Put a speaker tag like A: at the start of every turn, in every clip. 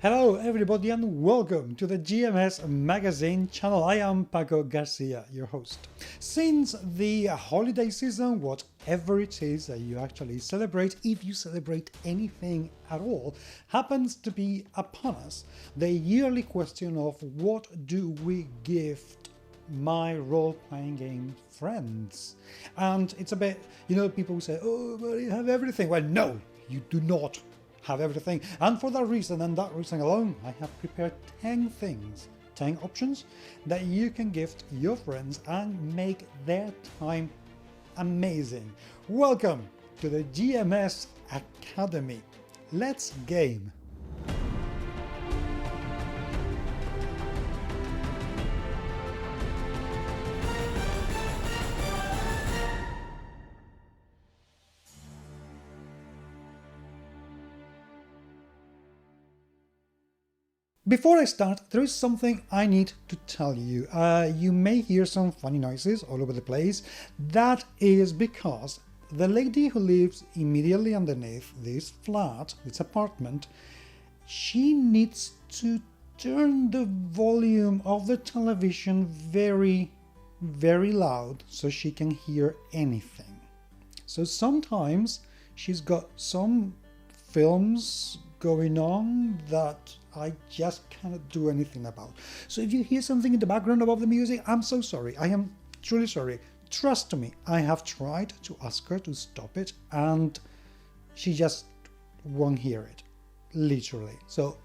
A: Hello everybody and welcome to the GMS Magazine channel. I am Paco Garcia, your host. Since the holiday season, whatever it is that you actually celebrate, if you celebrate anything at all, happens to be upon us, the yearly question of what do we gift my role-playing game friends? And it's a bit, people say, oh, but you have everything. Well, no, you do not have everything. And for that reason and that reason alone, I have prepared 10 things, 10 options that you can gift your friends and make their time amazing. Welcome to the GMS Academy. Let's game. Before I start, there is something I need to tell you. You may hear some funny noises all over the place. That is because the lady who lives immediately underneath this flat, this apartment, she needs to turn the volume of the television very, very loud so she can hear anything. So sometimes she's got some films going on that I just cannot do anything about. So if you hear something in the background above the music, I'm so sorry. I am truly sorry. Trust me, I have tried to ask her to stop it and she just won't hear it. Literally. So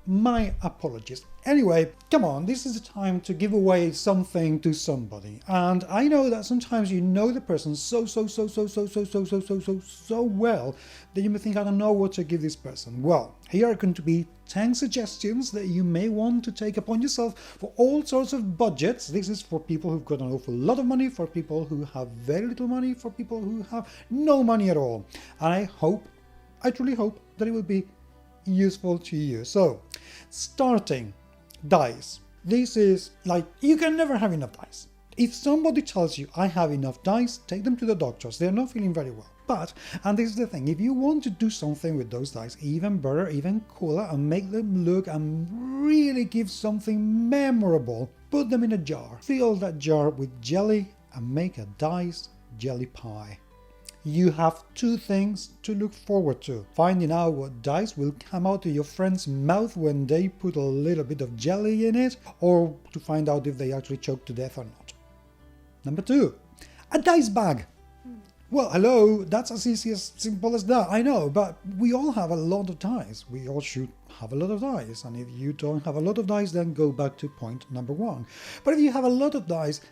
A: my apologies. Anyway, come on, this is the time to give away something to somebody. And I know that sometimes you know the person so well that you may think, I don't know what to give this person. Well, here are going to be 10 suggestions that you may want to take upon yourself for all sorts of budgets. This is for people who've got an awful lot of money, for people who have very little money, for people who have no money at all. And I truly hope that it will be useful to you. So, starting, dice. This is like, you can never have enough dice. If somebody tells you I have enough dice, take them to the doctors. They're not feeling very well. But, and this is the thing, if you want to do something with those dice, even better, even cooler, and make them look and really give something memorable, put them in a jar. Fill that jar with jelly and make a dice jelly pie. You have two things to look forward to: finding out what dice will come out of your friend's mouth when they put a little bit of jelly in it, or to find out if they actually choke to death or not. Number 2, a dice bag. Well, hello, that's as easy as simple as that, I know, but we all have a lot of dice. We all should have a lot of dice, and if you don't have a lot of dice, then go back to point number 1. But if you have a lot of dice,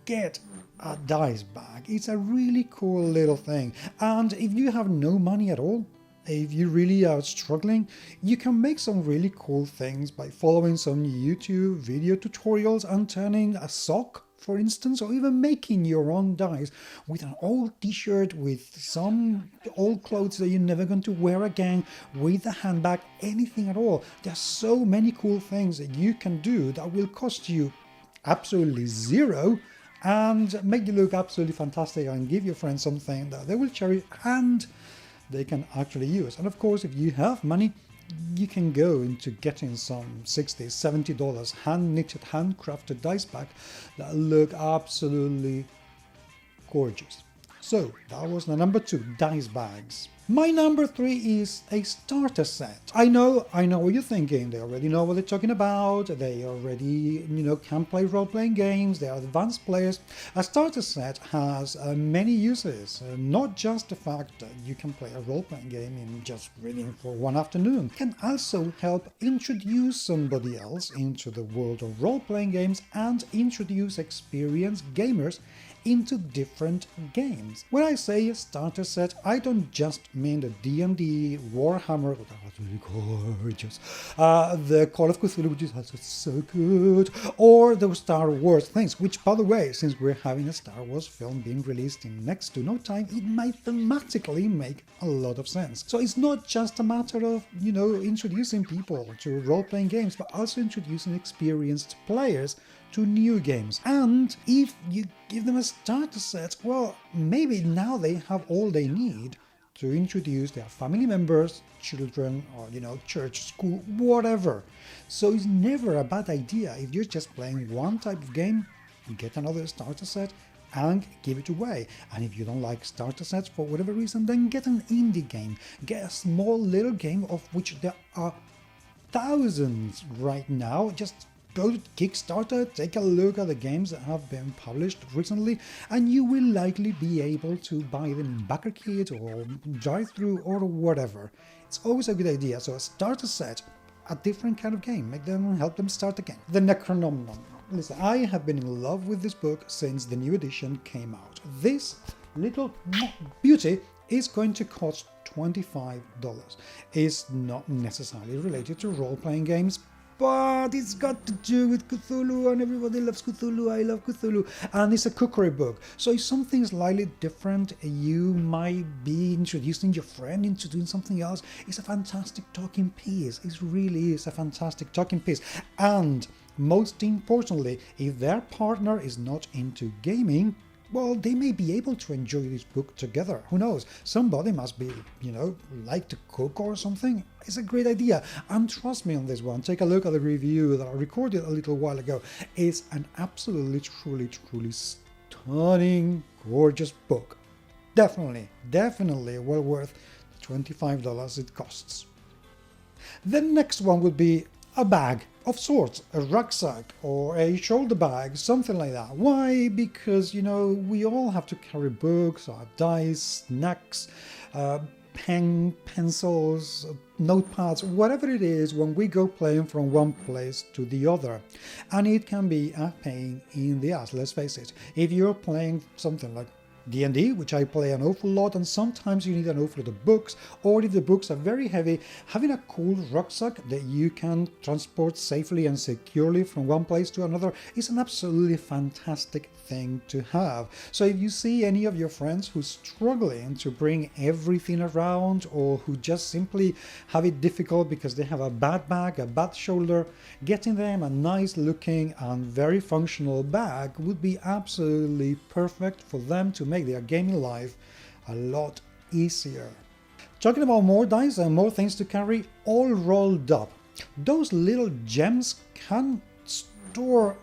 A: get a dice bag. It's a really cool little thing. And if you have no money at all, if you really are struggling, you can make some really cool things by following some YouTube video tutorials and turning a sock, for instance, or even making your own dice with an old t-shirt, with some old clothes that you're never going to wear again, with a handbag, anything at all. There's so many cool things that you can do that will cost you absolutely zero and make you look absolutely fantastic and give your friends something that they will cherish and they can actually use. And of course, if you have money, you can go into getting some $60, $70 hand-knitted, handcrafted dice pack that look absolutely gorgeous. So that was the number 2, dice bags. My number 3 is a starter set. I know what you're thinking. They already know what they're talking about. They already, can play role-playing games. They are advanced players. A starter set has many uses. Not just the fact that you can play a role-playing game in just reading for one afternoon. It can also help introduce somebody else into the world of role-playing games and introduce experienced gamers into different games. When I say a starter set, I don't just mean the D&D, Warhammer, that was really gorgeous, the Call of Cthulhu, which is also so good, or the Star Wars things, which, by the way, since we're having a Star Wars film being released in next to no time, it might thematically make a lot of sense. So it's not just a matter of, introducing people to role-playing games, but also introducing experienced players to new games. And if you give them a starter set, well, maybe now they have all they need to introduce their family members, children, or church, school, whatever. So it's never a bad idea if you're just playing one type of game, get another starter set and give it away. And if you don't like starter sets for whatever reason, then get an indie game, get a small little game, of which there are thousands right now. Just go to Kickstarter, take a look at the games that have been published recently, and you will likely be able to buy them in BackerKit or drive-thru or whatever. It's always a good idea. So a starter set, a different kind of game, help them start again. The Necronomicon. Listen, I have been in love with this book since the new edition came out. This little beauty is going to cost $25. It's not necessarily related to role-playing games, but it's got to do with Cthulhu, and everybody loves Cthulhu. I love Cthulhu. And it's a cookery book. So if something slightly different, you might be introducing your friend into doing something else. It's a fantastic talking piece. It really is a fantastic talking piece. And most importantly, if their partner is not into gaming, well, they may be able to enjoy this book together. Who knows? Somebody must be, like to cook or something. It's a great idea. And trust me on this one. Take a look at the review that I recorded a little while ago. It's an absolutely, truly, truly stunning, gorgeous book. Definitely well worth the $25 it costs. The next one would be a bag of sorts, a rucksack or a shoulder bag, something like that. Why? Because, we all have to carry books, or dice, snacks, pencils, notepads, whatever it is when we go playing from one place to the other. And it can be a pain in the ass, let's face it. If you're playing something like D&D, which I play an awful lot, and sometimes you need an awful lot of books, or if the books are very heavy, having a cool rucksack that you can transport safely and securely from one place to another is an absolutely fantastic thing to have. So if you see any of your friends who's struggling to bring everything around, or who just simply have it difficult because they have a bad bag, a bad shoulder, getting them a nice looking and very functional bag would be absolutely perfect for them to make their gaming life a lot easier. Talking about more dice and more things to carry, all rolled up. Those little gems can store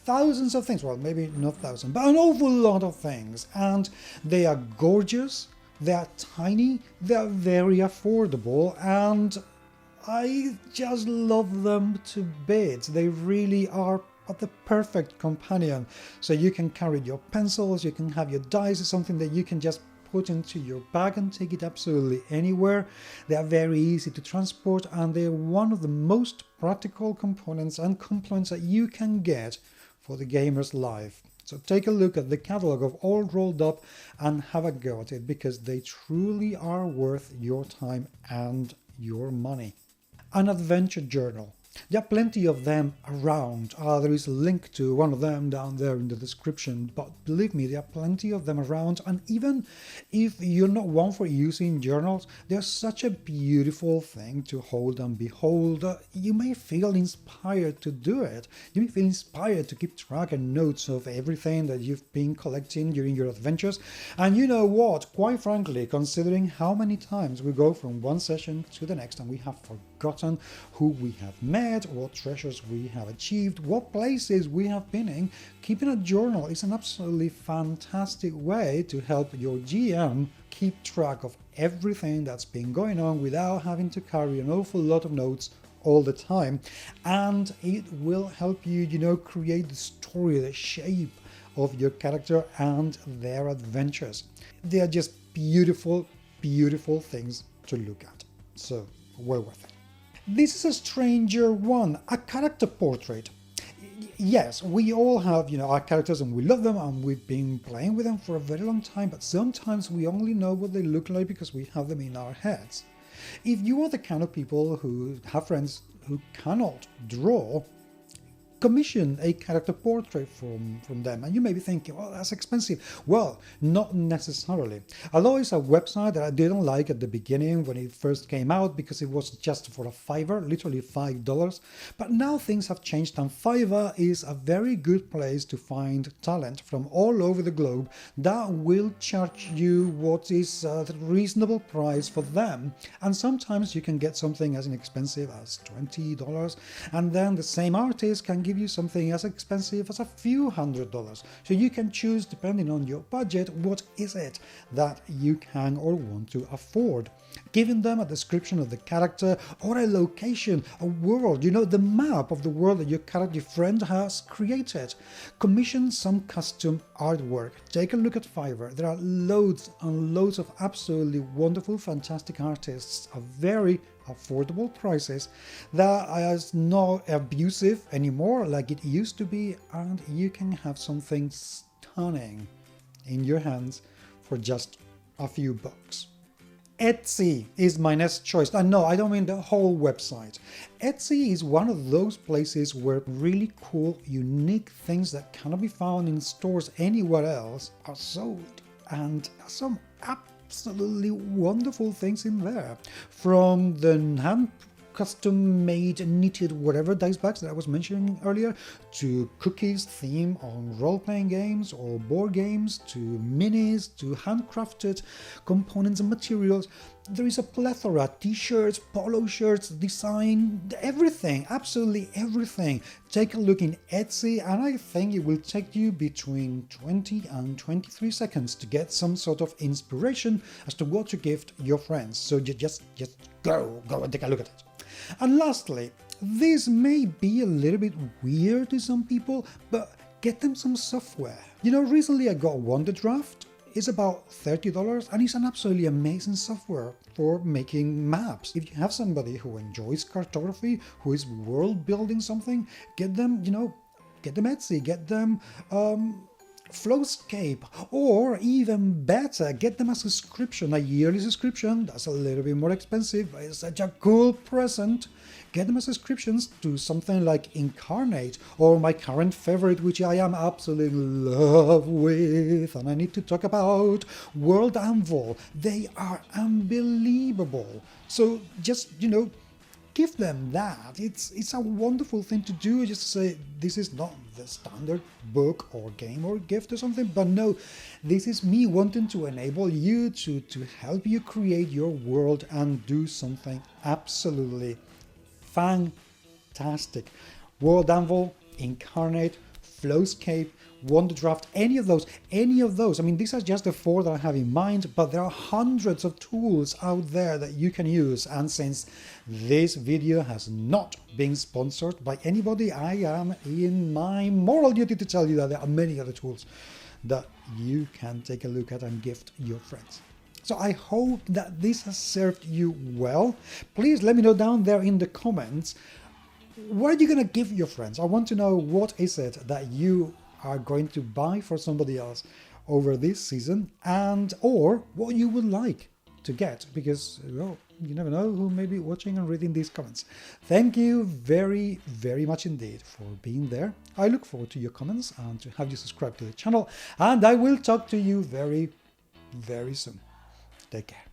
A: thousands of things. Well, maybe not thousands, but an awful lot of things. And they are gorgeous, they are tiny, they are very affordable, and I just love them to bits. They really are the perfect companion. So you can carry your pencils, you can have your dice, it's something that you can just put into your bag and take it absolutely anywhere. They are very easy to transport, and they're one of the most practical components and complements that you can get for the gamer's life. So take a look at the catalog of All Rolled Up and have a go at it, because they truly are worth your time and your money. An adventure journal. There are plenty of them around. There is a link to one of them down there in the description, but believe me, there are plenty of them around. And even if you're not one for using journals, they're such a beautiful thing to hold and behold. You may feel inspired to do it. You may feel inspired to keep track and notes of everything that you've been collecting during your adventures. And you know what? Quite frankly, considering how many times we go from one session to the next and we have forgotten who we have met, what treasures we have achieved, what places we have been in, keeping a journal is an absolutely fantastic way to help your GM keep track of everything that's been going on without having to carry an awful lot of notes all the time. And it will help you, create the story, the shape of your character and their adventures. They are just beautiful, beautiful things to look at. So, well worth it. This is a stranger one, a character portrait. Yes, we all have, our characters and we love them and we've been playing with them for a very long time, but sometimes we only know what they look like because we have them in our heads. If you are the kind of people who have friends who cannot draw, commission a character portrait from them. And you may be thinking, well, that's expensive. Well, not necessarily. Although it's a website that I didn't like at the beginning when it first came out, because it was just for a $5, literally $5. But now things have changed, and Fiverr is a very good place to find talent from all over the globe that will charge you what is a reasonable price for them. And sometimes you can get something as inexpensive as $20, and then the same artist can give you something as expensive as a few $100s. So you can choose, depending on your budget, what is it that you can or want to afford. Giving them a description of the character or a location, a world, the map of the world that your character friend has created. Commission some custom artwork. Take a look at Fiverr. There are loads and loads of absolutely wonderful, fantastic artists at very affordable prices that is not abusive anymore like it used to be, and you can have something stunning in your hands for just a few bucks. Etsy is my next choice. And no, I don't mean the whole website. Etsy is one of those places where really cool, unique things that cannot be found in stores anywhere else are sold. And some absolutely wonderful things in there. From the hand custom-made knitted whatever dice bags that I was mentioning earlier, to cookies theme on role-playing games or board games, to minis, to handcrafted components and materials. There is a plethora: t-shirts, polo shirts, design, everything, absolutely everything. Take a look in Etsy, and I think it will take you between 20 and 23 seconds to get some sort of inspiration as to what to gift your friends. So you just go and take a look at it. And lastly, this may be a little bit weird to some people, but get them some software. Recently I got Wonderdraft. It's about $30, and it's an absolutely amazing software for making maps. If you have somebody who enjoys cartography, who is world building something, get them, get them Etsy, get them Flowscape, or even better, get them a subscription, a yearly subscription. That's a little bit more expensive, but it's such a cool present. Get them a subscriptions to something like Incarnate, or my current favorite, which I am absolutely in love with, and I need to talk about, World Anvil. They are unbelievable. So just, give them that. It's a wonderful thing to do. Just say, this is not the standard book or game or gift or something, but no, this is me wanting to enable you to help you create your world and do something absolutely fantastic. World Anvil, Incarnate, Flowscape, Wonderdraft, any of those. I mean, these are just the 4 that I have in mind, but there are hundreds of tools out there that you can use. And since this video has not been sponsored by anybody, I am in my moral duty to tell you that there are many other tools that you can take a look at and gift your friends. So I hope that this has served you well. Please let me know down there in the comments, what are you going to give your friends? I want to know, what is it that you are going to buy for somebody else over this season, and or what you would like to get, because you never know who may be watching and reading these comments. Thank you very, very much indeed for being there. I look forward to your comments and to have you subscribe to the channel, and I will talk to you very, very soon. Take care.